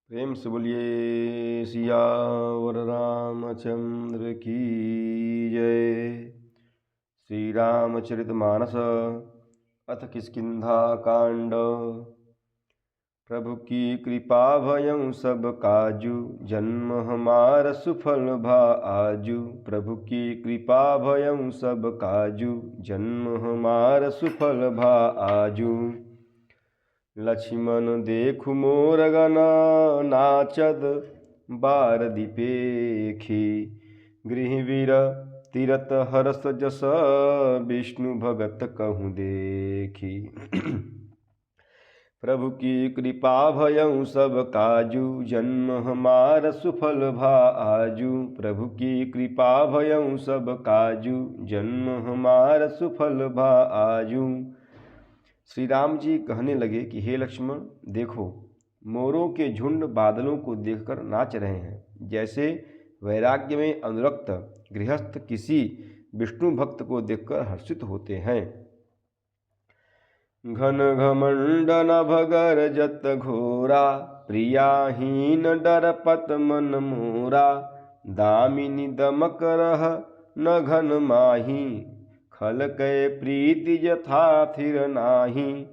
प्रेम से बोलिए सियावर रामचंद्र की जय। श्री रामचरितमानस अथ किष्किंधा कांड। प्रभु की कृपा भयं सब काजू, जन्म हमार सुफल भा आजू। प्रभु की कृपा भयं सब काजू, जन्म हमार सुफल भा आजू। लक्ष्मण देखु मोर गन नाचद बारदी पेखी। गृहवीर तीरथ हरस जस, विष्णु भगत कहूँ देखी। प्रभु की कृपा भयं सब काजू, जन्म हमार सुफल भा आजू। प्रभु की कृपा भयं सब काजू, जन्म हमार सुफल भा आजू। श्री राम जी कहने लगे कि हे लक्ष्मण, देखो मोरों के झुंड बादलों को देखकर नाच रहे हैं। जैसे वैराग्य में अनुरक्त गृहस्थ किसी विष्णु भक्त को देखकर हर्षित होते हैं। घन घमंड नभ गरजत घोरा, प्रियाहीन डरपत मन मोरा। दामिनी दमक रह न घन माही, खल कै प्रीति यथा थिर नाही।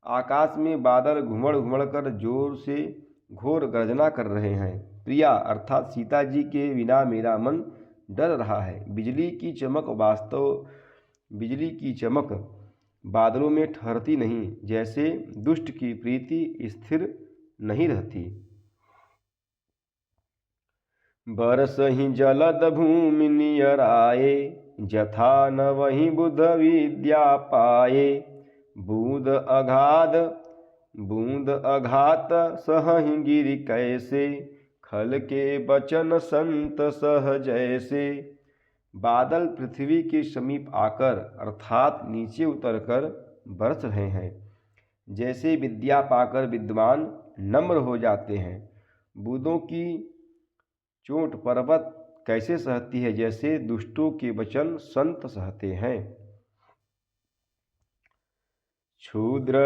आकाश में बादल घुमड़ घुमड़ कर जोर से घोर गर्जना कर रहे हैं। प्रिया अर्थात सीता जी के बिना मेरा मन डर रहा है। बिजली की चमक बादलों में ठहरती नहीं, जैसे दुष्ट की प्रीति स्थिर नहीं रहती। बरस ही जलद भूमि नियराए, जथा न वही बुध विद्या पाए। बूंद अघात सहहि गिरि कैसे, खल के बचन संत सह जैसे। बादल पृथ्वी के समीप आकर अर्थात नीचे उतरकर बरस रहे हैं। जैसे विद्या पाकर विद्वान नम्र हो जाते हैं। बूंदों की चोट पर्वत कैसे सहती है, जैसे दुष्टों के वचन संत सहते हैं। क्षुद्र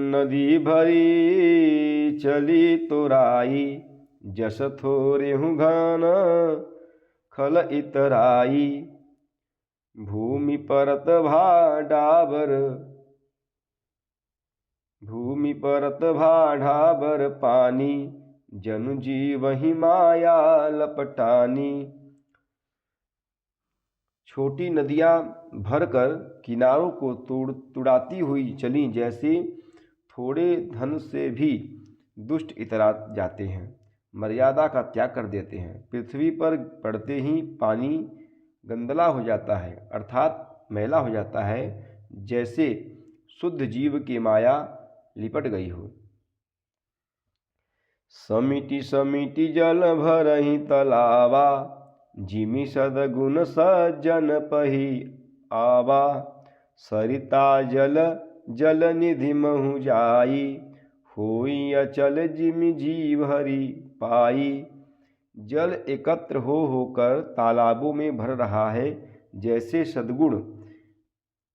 नदी भरी चली तोराई, जस थोरेहु घन खल इतराई। भूमि परत भाढ़ाबर पानी, जनु जीवहि माया लपटानी। छोटी नदियां भरकर किनारों को तुड़ाती हुई चलीं, जैसे थोड़े धन से भी दुष्ट इतरा जाते हैं, मर्यादा का त्याग कर देते हैं। पृथ्वी पर पड़ते ही पानी गंदला हो जाता है, अर्थात मैला हो जाता है, जैसे शुद्ध जीव की माया लिपट गई हो। समिति समिति जल भरहि तलावा, जिमि सदगुण सज्जन पही आवा। सरिता जल निधि महु जाई, होई अचल जिमि जीव हरि पाई। जल एकत्र होकर तालाबों में भर रहा है, जैसे सद्गुण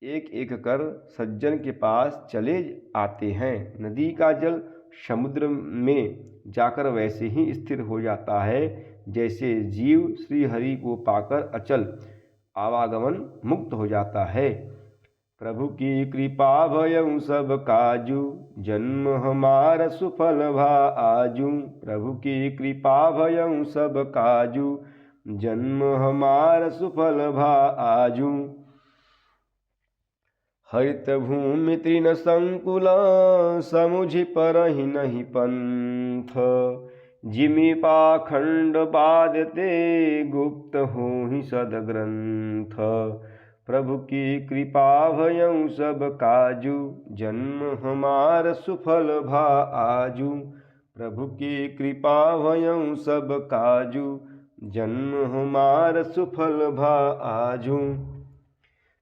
एक एक कर सज्जन के पास चले आते हैं। नदी का जल समुद्र में जाकर वैसे ही स्थिर हो जाता है, जैसे जीव श्री हरि को पाकर अचल आवागमन मुक्त हो जाता है। प्रभु की कृपा भयं सब काजू, जन्म हमार सुफल भा आजू। प्रभु की कृपा भयं सब काजू, जन्म हमार सुफल भा आजू। हरित भूमि तृण संकुल, समुझि परहि नहीं पंथ। जिमि पाखंड बाधते, गुप्त होहि सदग्रंथ। प्रभु की कृपा भयं सब काजू, जन्म हमार सुफल भा आजू। प्रभु की कृपा भयं सब काजू, जन्म हमार सुफल भा आजू।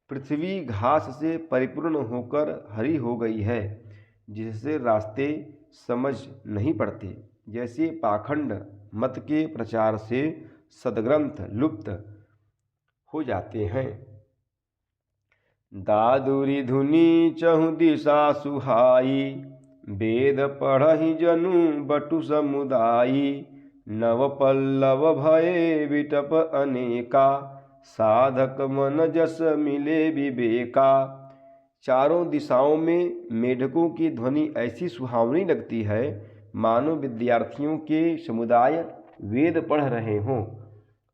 पृथ्वी घास से परिपूर्ण होकर हरी हो गई है, जिससे रास्ते समझ नहीं पड़ते। जैसे पाखंड मत के प्रचार से सदग्रंथ लुप्त हो जाते हैं। दादुरी धुनी चहु दिशा सुहाई, वेद पढ़हि जनु बटु समुदायी, नव पल्लव भये विटप अनेका, साधक मन जस मिले विवेका। चारों दिशाओं में मेढकों की ध्वनि ऐसी सुहावनी लगती है मानो विद्यार्थियों के समुदाय वेद पढ़ रहे हों।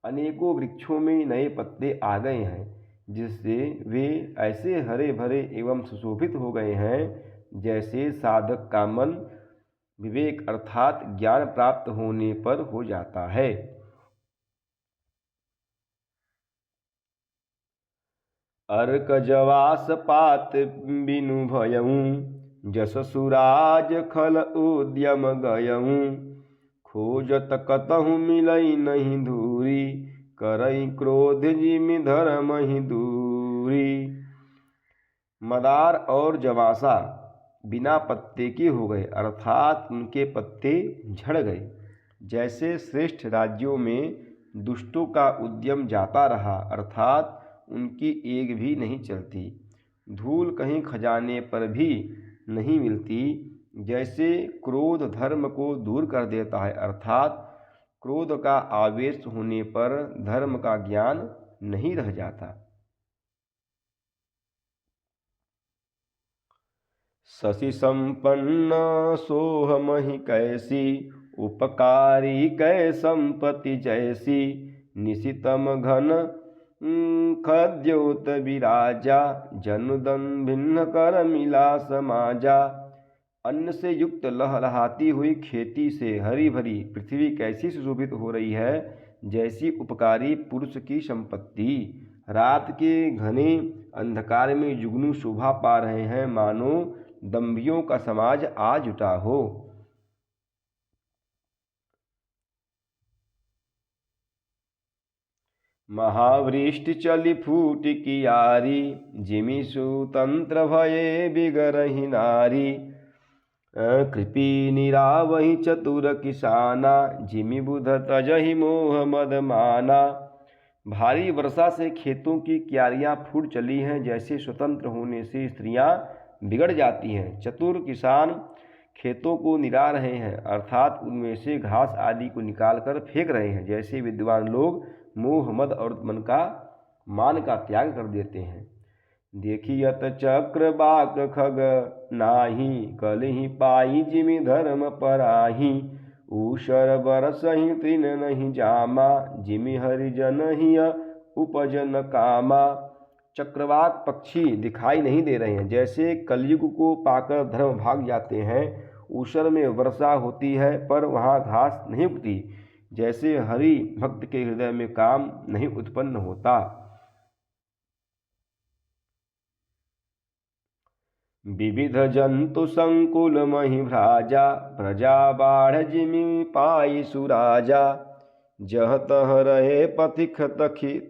अनेकों वृक्षों में नए पत्ते आ गए हैं, जिससे वे ऐसे हरे भरे एवं सुशोभित हो गए हैं जैसे साधक का मन विवेक अर्थात ज्ञान प्राप्त होने पर हो जाता है। अर्क जवास पात बिनु भयऊँ, जस सुराज खल उद्यम गयऊँ, खोजत कतहु मिलई नहीं धूरी, करई क्रोध जिमि धर्महि दूरी। मदार और जवासा बिना पत्ते के हो गए अर्थात उनके पत्ते झड़ गए। जैसे श्रेष्ठ राज्यों में दुष्टों का उद्यम जाता रहा अर्थात उनकी एक भी नहीं चलती, धूल कहीं खजाने पर भी नहीं मिलती। जैसे क्रोध धर्म को दूर कर देता है अर्थात क्रोध का आवेश होने पर धर्म का ज्ञान नहीं रह जाता। शशि संपन्न सोहमहि कैसी, उपकारी कै संपत्ति जैसी, निशितम घन खद्योत विराजा, जनुदन भिन्न कर मिला समाजा। अन्न से युक्त लहलहाती हुई खेती से हरी भरी पृथ्वी कैसी सुशोभित हो रही है, जैसी उपकारी पुरुष की संपत्ति रात के घने अंधकार में जुगनू शोभा पा रहे हैं, मानो दंभियों का समाज आ जुटा हो। महावृष्टि चली फूट कियारी, जिमि सुतंत्र भये बिगरहि नारी, कृपी निरावहि चतुर किसाना, जिमि बुध तजहि मोह मद माना। भारी वर्षा से खेतों की क्यारियां फूट चली हैं, जैसे स्वतंत्र होने से स्त्रियां बिगड़ जाती हैं। चतुर किसान खेतों को निरा रहे हैं अर्थात उनमें से घास आदि को निकालकर फेंक रहे हैं, जैसे विद्वान लोग मोह मद और मान का त्याग कर देते हैं। देखियत चक्र बाक खग नाही, कलहि पाई जिमि धर्म पराही, ऊषर बरसहि तृण नहीं जामा, जिमि हरिजन हिय उपजन कामा। चक्रवाक पक्षी दिखाई नहीं दे रहे हैं, जैसे कलयुग को पाकर धर्म भाग जाते हैं। ऊषर में वर्षा होती है पर वहाँ घास नहीं उगती, जैसे हरि भक्त के हृदय में काम नहीं उत्पन्न होता। विविध जंतु संकुल महि भ्राजा, प्रजा बाढ़ जिमि पाई सुराजा, जह तह रहे पथिक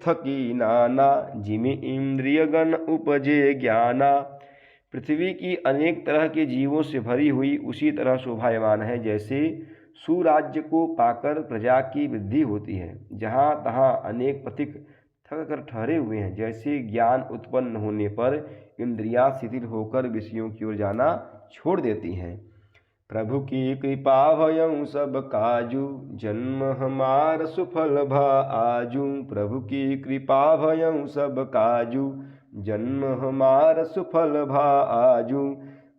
थकी नाना, जिमि इंद्रिय गण उपजे ज्ञाना। पृथ्वी की अनेक तरह के जीवों से भरी हुई उसी तरह शोभायमान है, जैसे सुराज्य को पाकर प्रजा की वृद्धि होती है। जहाँ तहाँ अनेक पथिक थक कर ठहरे हुए हैं, जैसे ज्ञान उत्पन्न होने पर इंद्रियां शिथिल होकर विषयों की ओर जाना छोड़ देती हैं। प्रभु की कृपा भयं सब काजू, जन्म हमार सुफल भा आजू। प्रभु की कृपा भयं सब काजू, जन्म हमार सुफल भा आजू।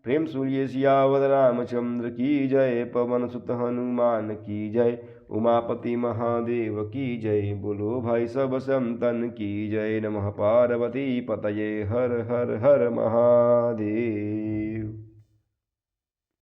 प्रेम सूर्य सियावत रामचंद्र की जय, पवन सुत हनुमान की जय, उमापति महादेव की जय। बोलो भाई सब संतन की जय। नमः पार्वती पतये हर हर हर महादेव।